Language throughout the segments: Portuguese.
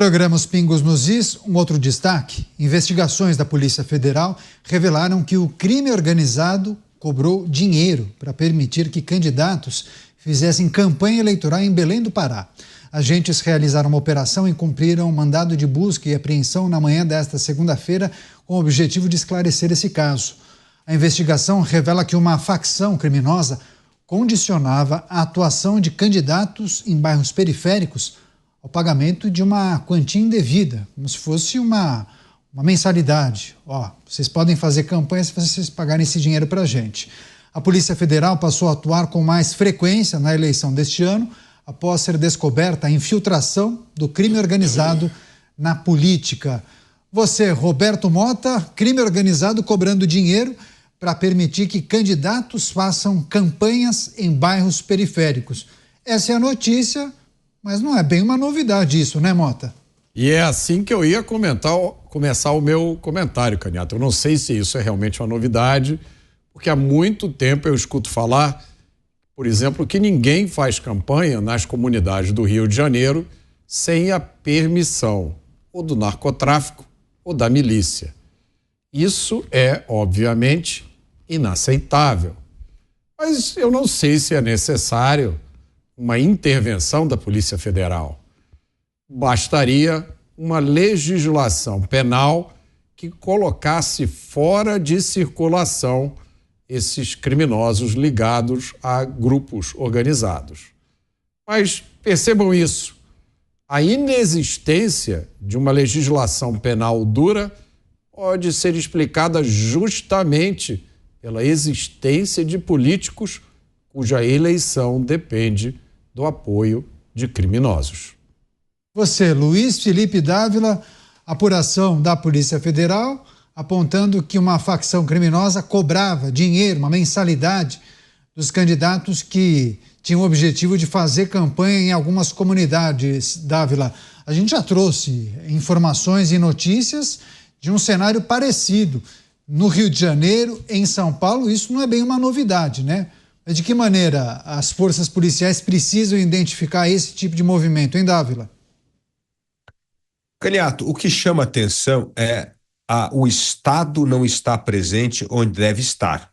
Programa Os Pingos nos Is, um outro destaque: investigações da Polícia Federal revelaram que o crime organizado cobrou dinheiro para permitir que candidatos fizessem campanha eleitoral em Belém do Pará. Agentes realizaram uma operação e cumpriram um mandado de busca e apreensão na manhã desta segunda-feira com o objetivo de esclarecer esse caso. A investigação revela que uma facção criminosa condicionava a atuação de candidatos em bairros periféricos ao pagamento de uma quantia indevida, como se fosse uma mensalidade. Vocês podem fazer campanha se vocês pagarem esse dinheiro para a gente. A Polícia Federal passou a atuar com mais frequência na eleição deste ano, após ser descoberta a infiltração do crime organizado na política. Você, Roberto Mota, crime organizado cobrando dinheiro para permitir que candidatos façam campanhas em bairros periféricos. Essa é a notícia, mas não é bem uma novidade isso, né, Mota? E é assim que eu ia começar o meu comentário, Canhato. Eu não sei se isso é realmente uma novidade, porque há muito tempo eu escuto falar, por exemplo, que ninguém faz campanha nas comunidades do Rio de Janeiro sem a permissão ou do narcotráfico ou da milícia. Isso é, obviamente, inaceitável. Mas eu não sei se é necessário uma intervenção da Polícia Federal. Bastaria uma legislação penal que colocasse fora de circulação esses criminosos ligados a grupos organizados. Mas percebam isso, a inexistência de uma legislação penal dura pode ser explicada justamente pela existência de políticos cuja eleição depende do apoio de criminosos. Você, Luiz Felipe Dávila, apuração da Polícia Federal, apontando que uma facção criminosa cobrava dinheiro, uma mensalidade, dos candidatos que tinham o objetivo de fazer campanha em algumas comunidades. Dávila, a gente já trouxe informações e notícias de um cenário parecido. No Rio de Janeiro, em São Paulo, isso não é bem uma novidade, né? Mas de que maneira as forças policiais precisam identificar esse tipo de movimento, hein, Dávila? Canhato, o que chama atenção é o Estado não estar presente onde deve estar.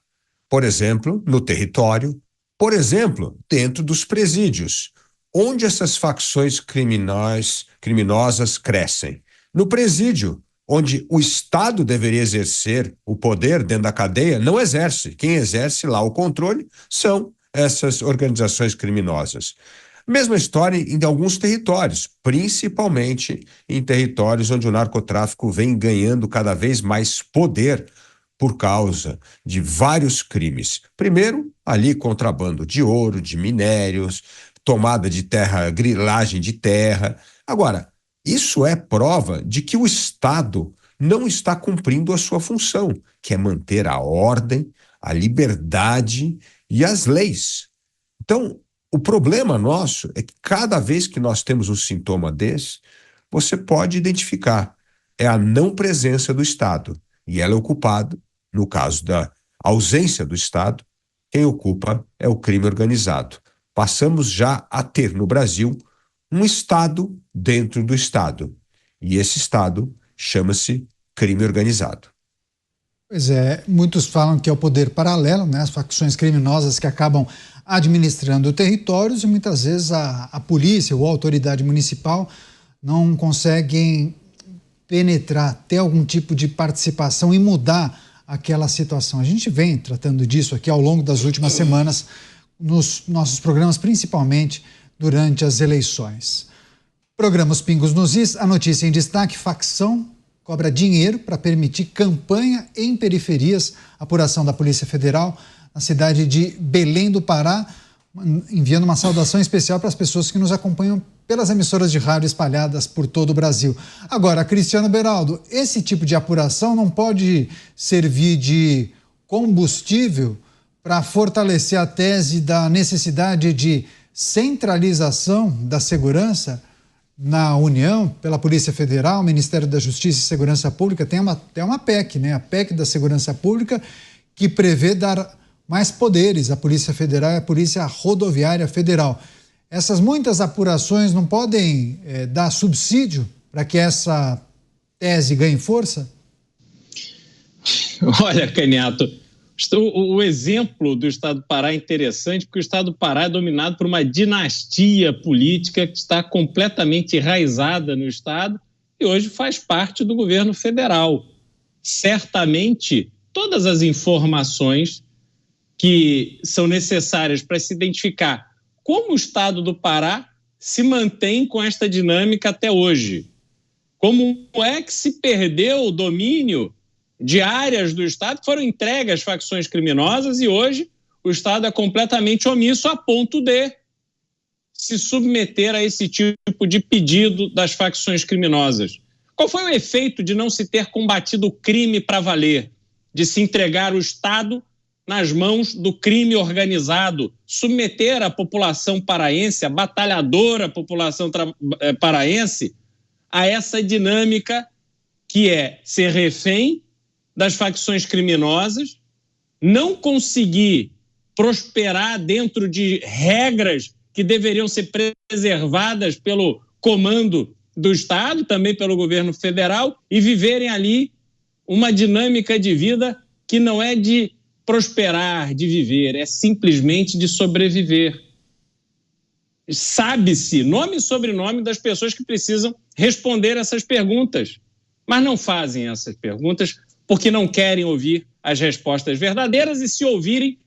Por exemplo, no território, por exemplo, dentro dos presídios, onde essas facções criminosas crescem. No presídio, onde o Estado deveria exercer o poder dentro da cadeia, não exerce. Quem exerce lá o controle são essas organizações criminosas. Mesma história em alguns territórios, principalmente em territórios onde o narcotráfico vem ganhando cada vez mais poder por causa de vários crimes. Primeiro, ali contrabando de ouro, de minérios, tomada de terra, grilagem de terra. Agora, isso é prova de que o Estado não está cumprindo a sua função, que é manter a ordem, a liberdade e as leis. Então, o problema nosso é que cada vez que nós temos um sintoma desse, você pode identificar, é a não presença do Estado. E ela é ocupada, no caso da ausência do Estado, quem ocupa é o crime organizado. Passamos já a ter no Brasil um Estado dentro do Estado. E esse Estado chama-se crime organizado. Pois é, muitos falam que é o poder paralelo, né? As facções criminosas que acabam administrando territórios e muitas vezes a polícia ou a autoridade municipal não conseguem penetrar, ter algum tipo de participação e mudar aquela situação. A gente vem tratando disso aqui ao longo das últimas semanas nos nossos programas, principalmente durante as eleições. Programa Os Pingos nos Is, a notícia em destaque: facção cobra dinheiro para permitir campanha em periferias. Apuração da Polícia Federal na cidade de Belém do Pará, enviando uma saudação especial para as pessoas que nos acompanham pelas emissoras de rádio espalhadas por todo o Brasil. Agora, Cristiano Beraldo, esse tipo de apuração não pode servir de combustível para fortalecer a tese da necessidade de centralização da segurança na União, pela Polícia Federal, Ministério da Justiça e Segurança Pública. Tem até uma PEC, né? A PEC da Segurança Pública, que prevê dar mais poderes à Polícia Federal e à Polícia Rodoviária Federal. Essas muitas apurações não podem dar subsídio para que essa tese ganhe força? Olha, Caniato, o exemplo do Estado do Pará é interessante, porque o Estado do Pará é dominado por uma dinastia política que está completamente enraizada no Estado e hoje faz parte do governo federal. Certamente, todas as informações que são necessárias para se identificar como o Estado do Pará se mantém com esta dinâmica até hoje. Como é que se perdeu o domínio de áreas do Estado que foram entregues às facções criminosas e hoje o Estado é completamente omisso a ponto de se submeter a esse tipo de pedido das facções criminosas. Qual foi o efeito de não se ter combatido o crime para valer, de se entregar o Estado nas mãos do crime organizado, submeter a população paraense, a batalhadora população paraense, a essa dinâmica que é ser refém das facções criminosas, não conseguir prosperar dentro de regras que deveriam ser preservadas pelo comando do Estado, também pelo governo federal, e viverem ali uma dinâmica de vida que não é de prosperar, de viver, é simplesmente de sobreviver. Sabe-se nome e sobrenome das pessoas que precisam responder essas perguntas, mas não fazem essas perguntas porque não querem ouvir as respostas verdadeiras e, se ouvirem,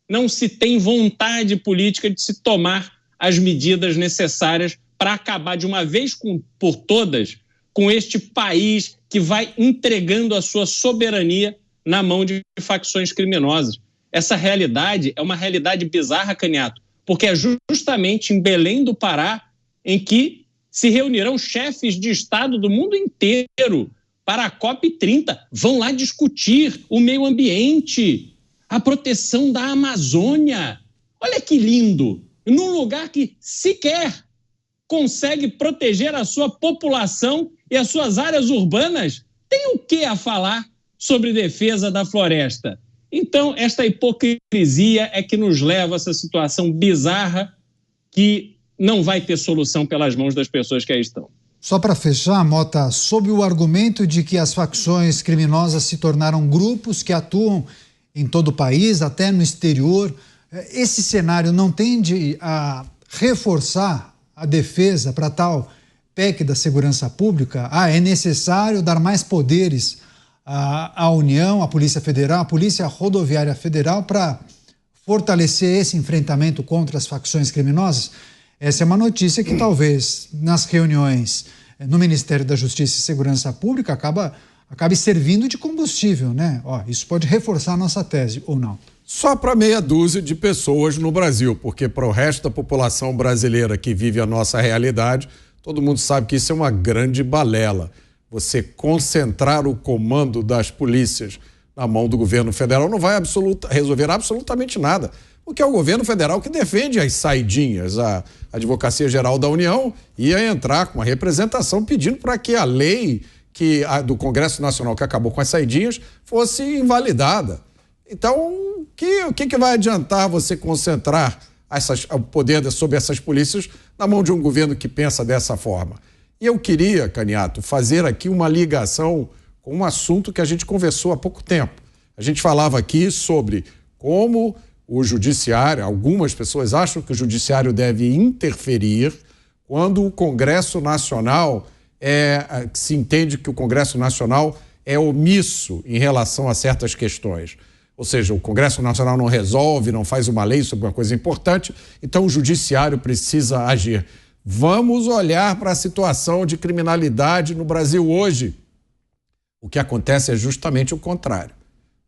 não se tem vontade política de se tomar as medidas necessárias para acabar de uma vez por todas com este país que vai entregando a sua soberania na mão de facções criminosas. Essa realidade é uma realidade bizarra, Caniato, porque é justamente em Belém do Pará em que se reunirão chefes de Estado do mundo inteiro para a COP30, vão lá discutir o meio ambiente, a proteção da Amazônia. Olha que lindo! Num lugar que sequer consegue proteger a sua população e as suas áreas urbanas, tem o que a falar sobre defesa da floresta? Então, esta hipocrisia é que nos leva a essa situação bizarra que não vai ter solução pelas mãos das pessoas que aí estão. Só para fechar, Mota, sob o argumento de que as facções criminosas se tornaram grupos que atuam em todo o país, até no exterior, esse cenário não tende a reforçar a defesa para tal PEC da segurança pública? É necessário dar mais poderes à União, à Polícia Federal, à Polícia Rodoviária Federal para fortalecer esse enfrentamento contra as facções criminosas? Essa é uma notícia que talvez nas reuniões no Ministério da Justiça e Segurança Pública acabe servindo de combustível, né? Isso pode reforçar a nossa tese, ou não? Só para meia dúzia de pessoas no Brasil, porque para o resto da população brasileira que vive a nossa realidade, todo mundo sabe que isso é uma grande balela. Você concentrar o comando das polícias na mão do governo federal não vai resolver absolutamente nada. Porque é o governo federal que defende as saidinhas. A Advocacia Geral da União ia entrar com uma representação pedindo para que a lei do Congresso Nacional que acabou com as saidinhas fosse invalidada. Então, o que vai adiantar você concentrar o poder sobre essas polícias na mão de um governo que pensa dessa forma? E eu queria, Caniato, fazer aqui uma ligação com um assunto que a gente conversou há pouco tempo. A gente falava aqui sobre como o judiciário, algumas pessoas acham que o judiciário deve interferir quando o Congresso Nacional se entende que o Congresso Nacional é omisso em relação a certas questões. Ou seja, o Congresso Nacional não resolve, não faz uma lei sobre uma coisa importante, então o judiciário precisa agir. Vamos olhar para a situação de criminalidade no Brasil hoje. O que acontece é justamente o contrário.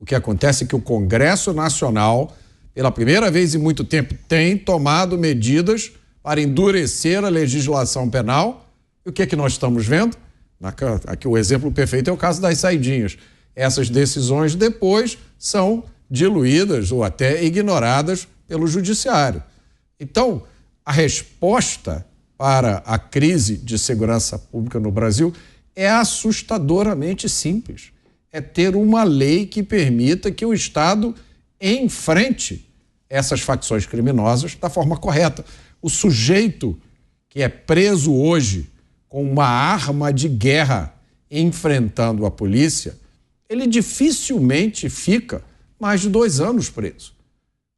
O que acontece é que o Congresso Nacional, pela primeira vez em muito tempo, tem tomado medidas para endurecer a legislação penal. E o que é que nós estamos vendo? Aqui o exemplo perfeito é o caso das saidinhas. Essas decisões depois são diluídas ou até ignoradas pelo judiciário. Então, a resposta para a crise de segurança pública no Brasil é assustadoramente simples. É ter uma lei que permita que o Estado enfrente essas facções criminosas da forma correta. O sujeito que é preso hoje com uma arma de guerra enfrentando a polícia, ele dificilmente fica mais de 2 anos preso.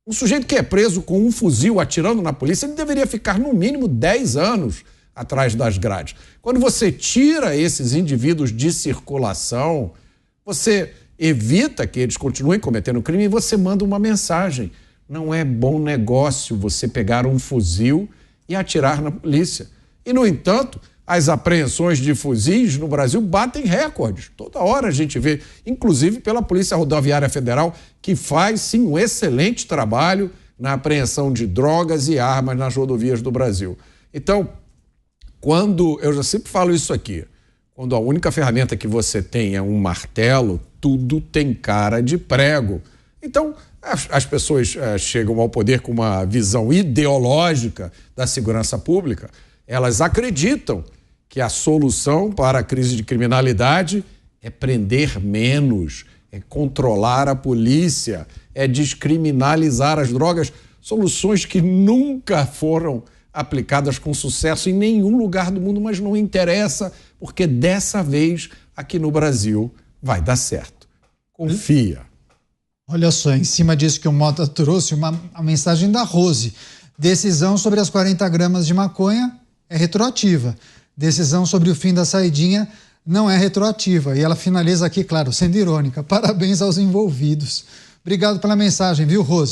Um sujeito que é preso com um fuzil atirando na polícia, ele deveria ficar no mínimo 10 anos atrás das grades. Quando você tira esses indivíduos de circulação, você evita que eles continuem cometendo crime e você manda uma mensagem. Não é bom negócio você pegar um fuzil e atirar na polícia. E, no entanto, as apreensões de fuzis no Brasil batem recordes. Toda hora a gente vê, inclusive pela Polícia Rodoviária Federal, que faz, sim, um excelente trabalho na apreensão de drogas e armas nas rodovias do Brasil. Então, eu já sempre falo isso aqui, quando a única ferramenta que você tem é um martelo, tudo tem cara de prego. Então, as pessoas chegam ao poder com uma visão ideológica da segurança pública, elas acreditam que a solução para a crise de criminalidade é prender menos, é controlar a polícia, é descriminalizar as drogas, soluções que nunca foram aplicadas com sucesso em nenhum lugar do mundo, mas não interessa, porque dessa vez aqui no Brasil vai dar certo. Confia. Olha só, em cima disso que o Mota trouxe, a mensagem da Rose. Decisão sobre as 40 gramas de maconha é retroativa. Decisão sobre o fim da saidinha não é retroativa. E ela finaliza aqui, claro, sendo irônica. Parabéns aos envolvidos. Obrigado pela mensagem, viu, Rose?